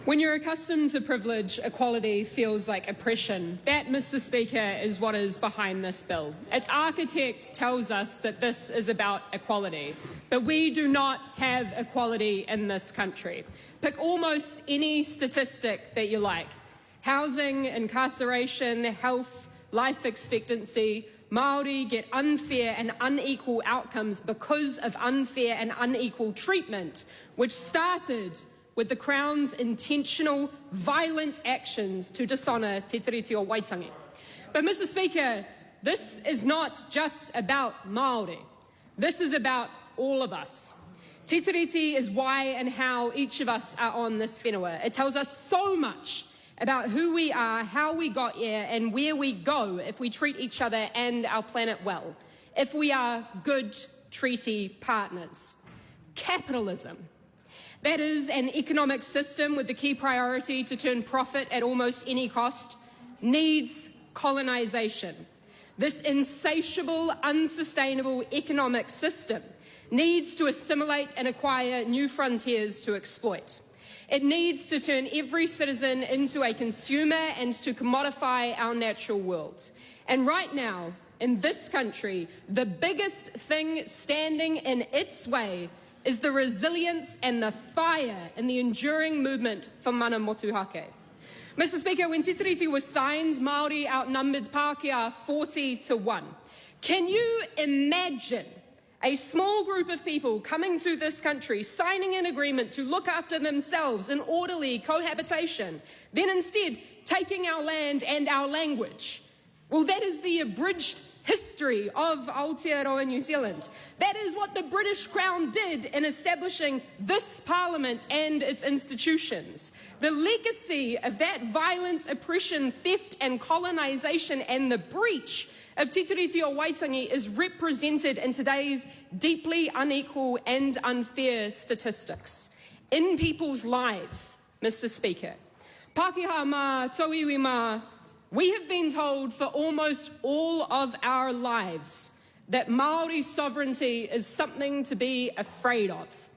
When you're accustomed to privilege, equality feels like oppression. That, Mr. Speaker, is what is behind this bill. Its architect tells us that this is about equality, but we do not have equality in this country. Pick almost any statistic that you like. Housing, incarceration, health, life expectancy. Māori get unfair and unequal outcomes because of unfair and unequal treatment, which started with the Crown's intentional, violent actions to dishonour Te Tiriti o Waitangi. But, Mr. Speaker, this is not just about Māori. This is about all of us. Te Tiriti is why and how each of us are on this whenua. It tells us so much about who we are, how we got here, and where we go if we treat each other and our planet well, if we are good treaty partners. Capitalism. That is an economic system with the key priority to turn profit at almost any cost, needs colonisation. This insatiable, unsustainable economic system needs to assimilate and acquire new frontiers to exploit. It needs to turn every citizen into a consumer and to commodify our natural world. And right now, in this country, the biggest thing standing in its way is the resilience and the fire in the enduring movement for mana motuhake. Mr. Speaker, when Te Tiriti was signed, Māori outnumbered Pākehā 40-1. Can you imagine a small group of people coming to this country, signing an agreement to look after themselves in orderly cohabitation, then instead taking our land and our language? Well, that is the abridged history of Aotearoa New Zealand. That is what the British Crown did in establishing this Parliament and its institutions. The legacy of that violent oppression, theft and colonisation and the breach of Te Tiriti o Waitangi is represented in today's deeply unequal and unfair statistics. In people's lives, Mr. Speaker, Pākehā mā, tauiwi mā, we have been told for almost all of our lives that Māori sovereignty is something to be afraid of.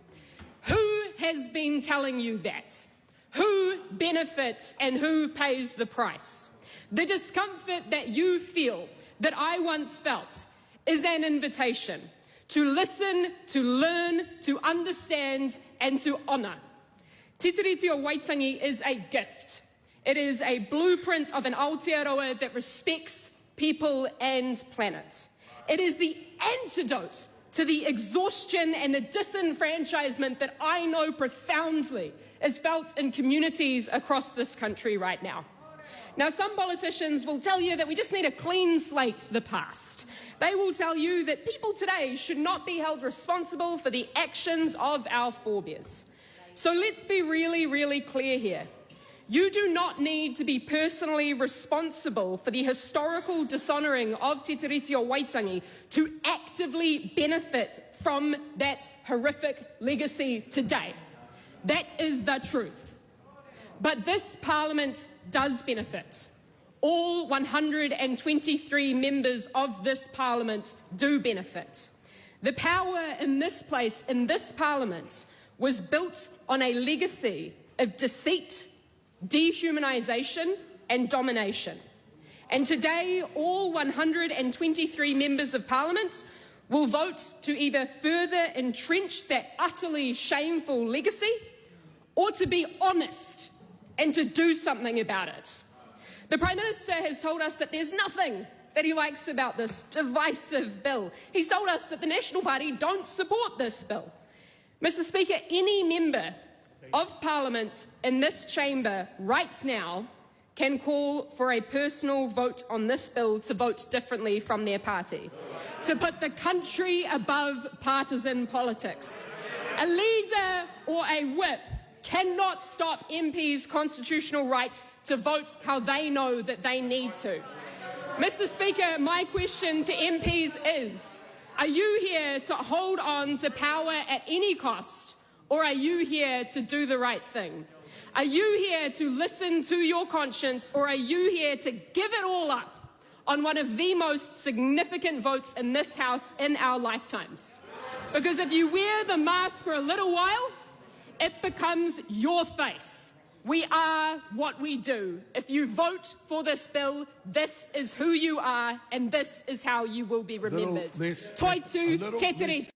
Who has been telling you that? Who benefits and who pays the price? The discomfort that you feel, that I once felt, is an invitation to listen, to learn, to understand and to honour. Te Tiriti o Waitangi is a gift. It is a blueprint of an Aotearoa that respects people and planet. It is the antidote to the exhaustion and the disenfranchisement that I know profoundly is felt in communities across this country right now. Now, some politicians will tell you that we just need a clean slate to the past. They will tell you that people today should not be held responsible for the actions of our forebears. So let's be really, really clear here. You do not need to be personally responsible for the historical dishonouring of Te Tiriti o Waitangi to actively benefit from that horrific legacy today. That is the truth. But this Parliament does benefit. All 123 members of this Parliament do benefit. The power in this place, in this Parliament, was built on a legacy of deceit, dehumanisation and domination. And today, all 123 members of Parliament will vote to either further entrench that utterly shameful legacy or to be honest and to do something about it. The Prime Minister has told us that there's nothing that he likes about this divisive bill. He's told us that the National Party don't support this bill. Mr. Speaker, any member of Parliament in this chamber right now can call for a personal vote on this bill to vote differently from their party, to put the country above partisan politics. A leader or a whip cannot stop MPs' constitutional right to vote how they know that they need to. Mr. Speaker, my question to MPs is, are you here to hold on to power at any cost, or are you here to do the right thing? Are you here to listen to your conscience, or are you here to give it all up on one of the most significant votes in this House in our lifetimes? Because if you wear the mask for a little while, it becomes your face. We are what we do. If you vote for this bill, this is who you are, and this is how you will be remembered. Toitu te tiriti.